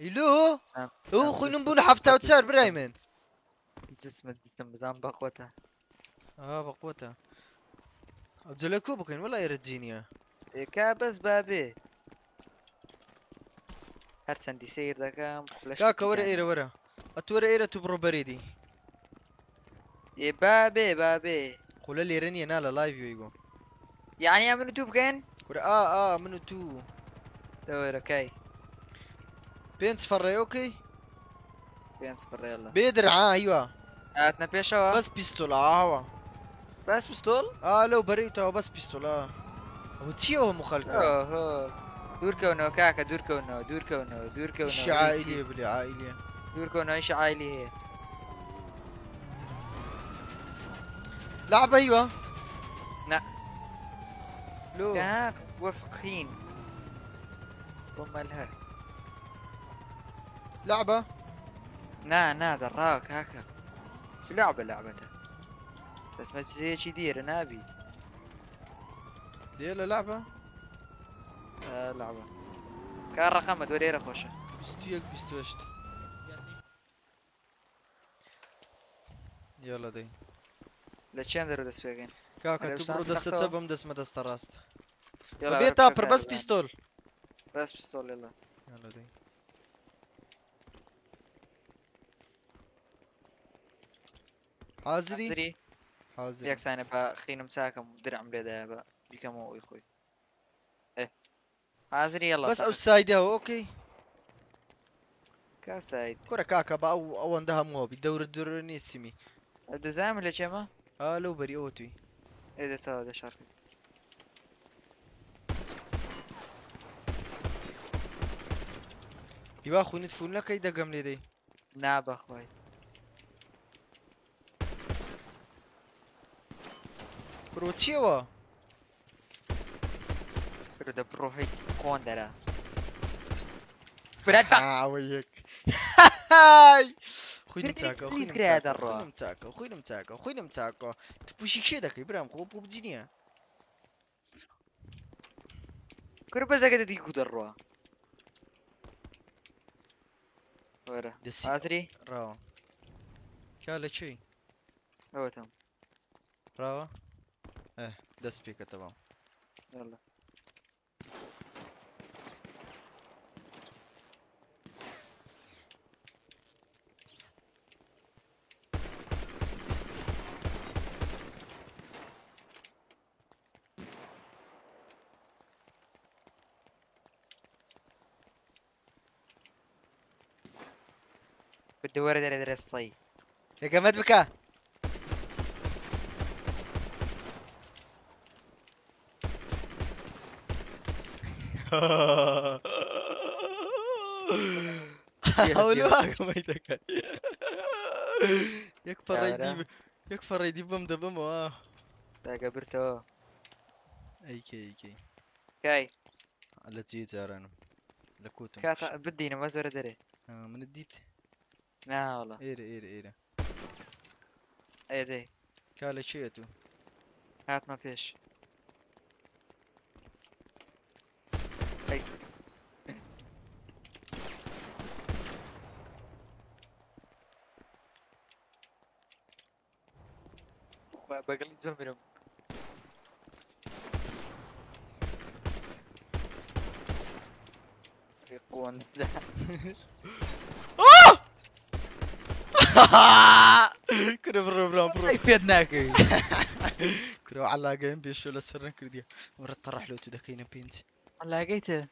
إلو سام هو خوي نبون حفتا وتسار برايمن جسم بزام بقوته بقوتها أبدلكو بكين ولا يرجيني كابس بابي هرسندي سير دكام فلاش كاكا ورا إيرا ورا أتورا إيرا تبرو بريدي يا بابي قول لي رني نالا لايف يقول يعني من توب كان كورا منو تو دور اوكي بينس فري أوكي بين صفر يلا بيدر أيوة هاتنا بيشوا بس بيستول هوا بس بستول لو بريتو بس بيستول هو تشيو مخالكا دور كونه كاكا دور كونه إيش عائلية بلي عائلية دور كونه ايش عائلي هي لعبة أيوة لا لو كاك وفقين ومالها لعبة نا دراك هكا شو لعبته بس ما زي شي دير نابي ديلا لعبة لعبة كان رقم دوري خوشه بيستويك بيستوشت يلا دي لا تشاندر دس فيجن كاكا تبرو دست تبم دست ما دست راست يلا بيت تابر بس بيستول بس بيستول يلا دي حاضري ياك ساينا با خينم ساكم درع مليدا با بيكمو يخوي ايه حاضري يلا بس اوتسايد هو اوكي كاسايد كورا كاكا با او عندها مو بيدور الدور نيسمي الدزام اللي جمع لو بري اوتوي ايه ده تو ده شارك يبا خو ندفون لك ايدا قملي دي ناب اخوي بروتشيوا برد بروحي كون درا برد وياك هاي خوي نمتاكا خوي نمتاكا تبوشي كشيدك ابراهيم خو بوبزينيا كربا زاكا دي كودروا ورا حاضري راو كالا شي هو تم راو دس بيكا تمام يلا بدي ورا دري الصي يا جماد بكا حاولوا ميتك يكفر يدي بم دبم تا قبرته اي كاي على تجي انا لكوتم كاتا بدي ما زور دري من الديت لا والله ايرا اي دي كالا شيتو هات ما فيش اي بقلي زول منهم يقون ده كنا برو يفيدناك كنا على جيم بيشو لسرن كرديا مرة طرح له تدكينا بينت لقيته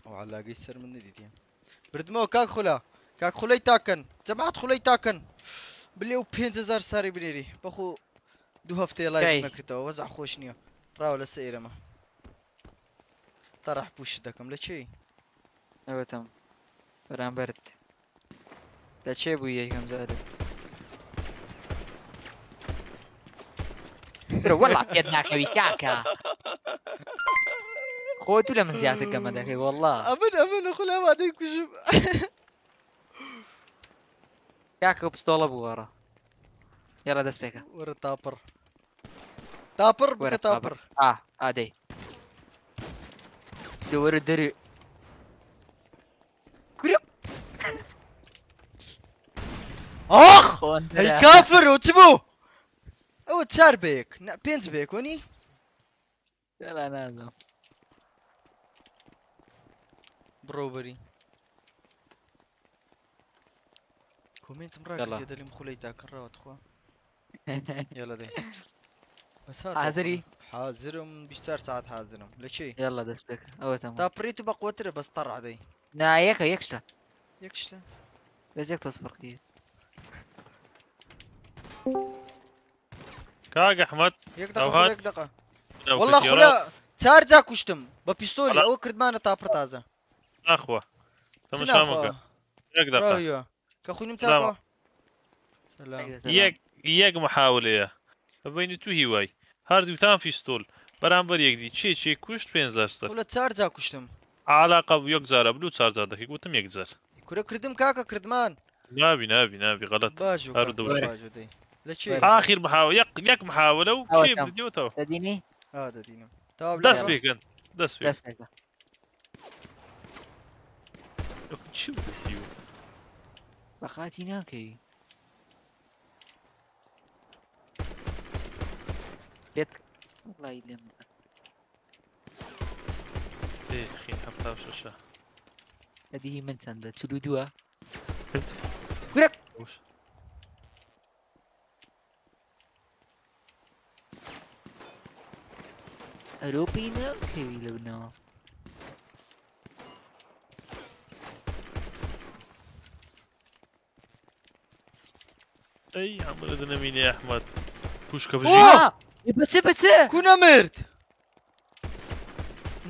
او على جي سر من دي بردمو كاك خلي تاكن جماعة خلي تاكن بليو بينت زار ستاري بنيري بخو دو هفتي لايف نكرتا وزع خوشنيا راو لسيرة ما طرح بوش دكم لشي ايوه تم برام برد لا شي بويا كم زاد والله بيدناك ويكاكا خوتو لمن زيادة قمدك والله أمن أخولا ما ديك وشب كاكا بستولة بورا يلا دس بيكا ورا تابر بك تابر دي دور الدري كريب اخ خوندرە. هەی کافر وتبوو ئەوە چار بەیەک 5 بەیەک وەنی لا نازم بڕۆ بەری کۆمنتم يلا. ڕاکە دەلیم خولەی تاکەڕاوە تخوا يلا دێ بەس حاضری؟ حازرم 24 ساعت حازرم لە چی يلا دەست بێک ئەوە تەمام. تاپڕیت و بەقوترە بەس تەڕع دەی نا یەکە یەکشتە یەک شتە بەس یەک تۆز فەرقیە. كاق احمد یەک أو دقە هات. یەک دقە لو والله كنت خولە چار جا کوشتم بە پیستۆلی خلا- ئەوە کردمانە تاپڕ تازە اخوه تم چناخوا شامك يقدر ڕاویە کە خوینم چاکەوە سلام يق محاولة يا بين تو هواي هاردي وتام في ستول برامبر يقدي شي كوشت بين زارستر خولە چار جا کوشتم علاقة يقزار بلو صار زادك قلتم يقزار کورە کردم کاکە کردمان نابي غلط باجو هارو دوري. باجو دەی لە چی اخر محاولة يق محاولة أو وشي تم. بديوته دەدینی دەدینم تا دس بيك انت دس بيك دەست بێکە. شو دسيو بەخاتی ناکەی پێت وڵی لێم ايه اخي حطها وشاشة ئەدی من چەندە 42 ئەرۆپی ناکەوی لە بنەوە. اي عمل اذن مين يا احمد بوشكا بجي أوه! بچ کوونە مرد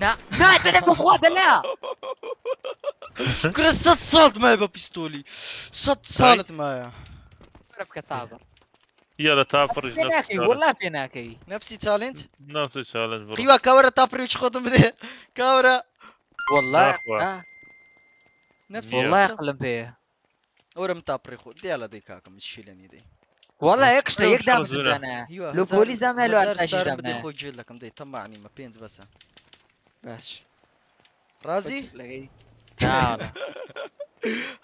ناتەنە بخواتە لا کورە 100 ساڵت مایە بە پیستۆلی 100 ساڵت مایە بکە تابڕ يلا تافر پێ ناکەی وەڵا پێ ناکەی نفسی چالنج نفس الشالنج برو قیوا کاوەرە تاپڕی چ خۆتم بدێ کاوەرە وەڵا أخوة. نفسی وەڵای قڵم پێیە ئەورم تاپڕی خۆ دیالە دەی کاکەم شیلەنی دەی وەڵا یەک شتە یەک شڕ دامتم زۆرە. دانایە هیوا لۆ پۆلیس دامای لۆ ئاساشیش بدەی دامایە خۆ جێ دەکەم دەی تەماعنیمە 5 بەسە باش رازی ناوەڵا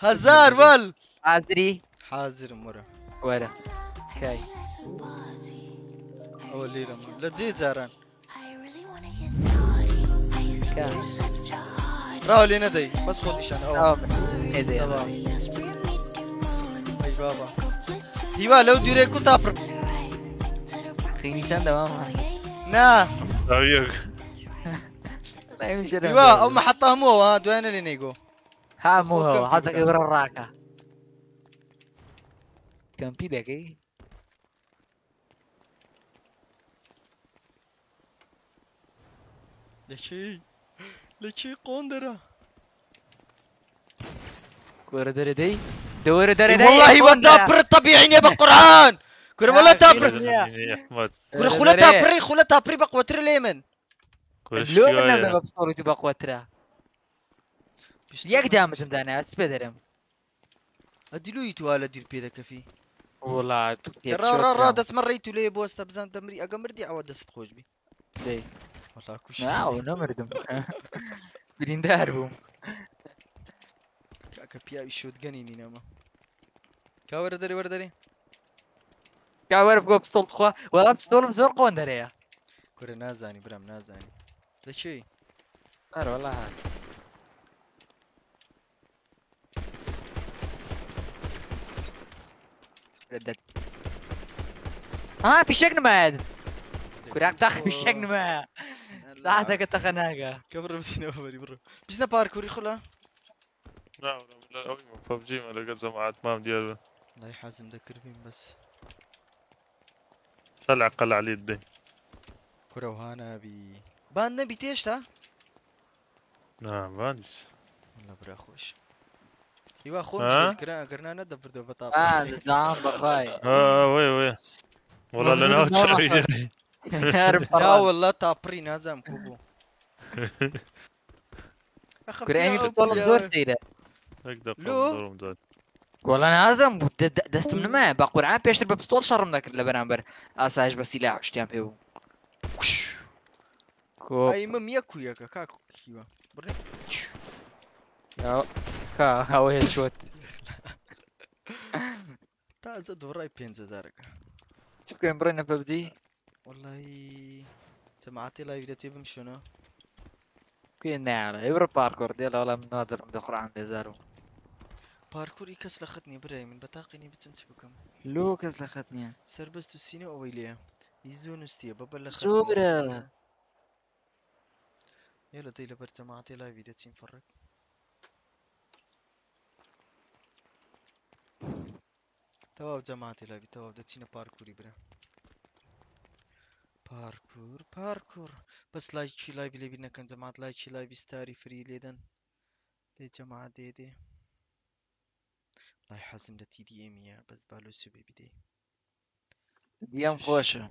هزار وەل حازری حازرم وەرە وەرە کای ئەوە لێرەمە لە جێ جاران ڕاو لێ نەدەی بەس خۆ نیشان ئەوە تەواو. ئەی بابا هیوا لەو دوورێک و تاپڕ خینی چەند دەوامە نا هیوا ئەو مەحەتە هەمووەوە دوایانە لێ نەیگۆ هەمووەوە حەزەکەی بڕە ڕاکە کەمپی دەکەی لە چی قۆندەرە کۆرە دەرەدەی دەوەرە دەرەدەی والله هیوا تاپڕ طبیعی نییە بە قورعان کورە وەڵا تاپڕ يا احمد کورە خولە تاپڕی بە قوتر لێ من لۆ نەدە بە پسۆڵی بە قوترە یەک دامەزم دانا ئەس پێ دەرم ئەدیلوی تووا لە دیر پێ دەکەفی وڵا ڕا دەچمە ڕێی تو لێ بۆستە بزان دەمری ئەگە مردی ئەوە دەست خۆش بی والله کوش ناو نەمردم بریندار بووم کاکە پیاوی شۆتگەنی نینەمە کاوەرە دەری وەردەری کاوەرە بگۆ پستۆڵ خوا وەڵا پستۆڵم زۆر قۆن دەرەیە کورە نازانی برام نازانی لە چی ئەرە وەڵا هات پیشێک نمایە کوراک تاخ پیشێک نمایە داهاتەکە تەخە ناگە کە بڕە بچینەوە بەری بڕۆ بچنە پارکوری خۆلا لا ببجي ما لقيت جماعات ما ديال لای حازم دەکردبین بەس طلع قلع علي الدين کورە وها نابی بان نەبی تێشتا نعم بانس والله برا خۆش هیوا خۆم ها؟ کرا ئەگەرنا نەدەبردەوە بە تاپڕ دەزانم بەخوای وي والله لنا شوي لا والله تاپڕی نازام کو بوو کورایمی پستۆڵم زۆر سەیرە اقدر وەڵا نازم دەستم نمایە بە قورعان پێشتر بە پستۆڵ شەڕم دەکرد لە بەرامبەر ئاسایش بە سیلا شتیان پێ بوو ئەیمم یەک و یەکە کاک هیوا بڕێ هەوەیە چۆت تازە دووڕای 5000ەکە چ بکەین بڕێنە پەبجی والله جەماعەتی لای دەتێ بمشونە بکەین نایارە ئێوە پارکۆر دێ لە وەڵام نادرم دەخڕان بێزارم پارکووری کەس لە خەت نیە برای من بەتاقینی بچم چ بکەم لۆ کەس لە خەت نییە سربەست و سینە ئەوەی لێە هیزۆ نووسە بەبەر لە خەت زۆرە یە لە دەی لەبەر جەماعەتی لای دەچین فڕێک تەواو جەماعەتی لای تەواو دەچینە پارکووری برە پارکوور بەس لایکی لای لێبی نەکەن جەماعەت لایکی لای بیستاری فری لێدەن دێ جەماعەت دێ لای حەزم لە TDM بەس بالۆ سوبێ بیدەی دیەم خۆشە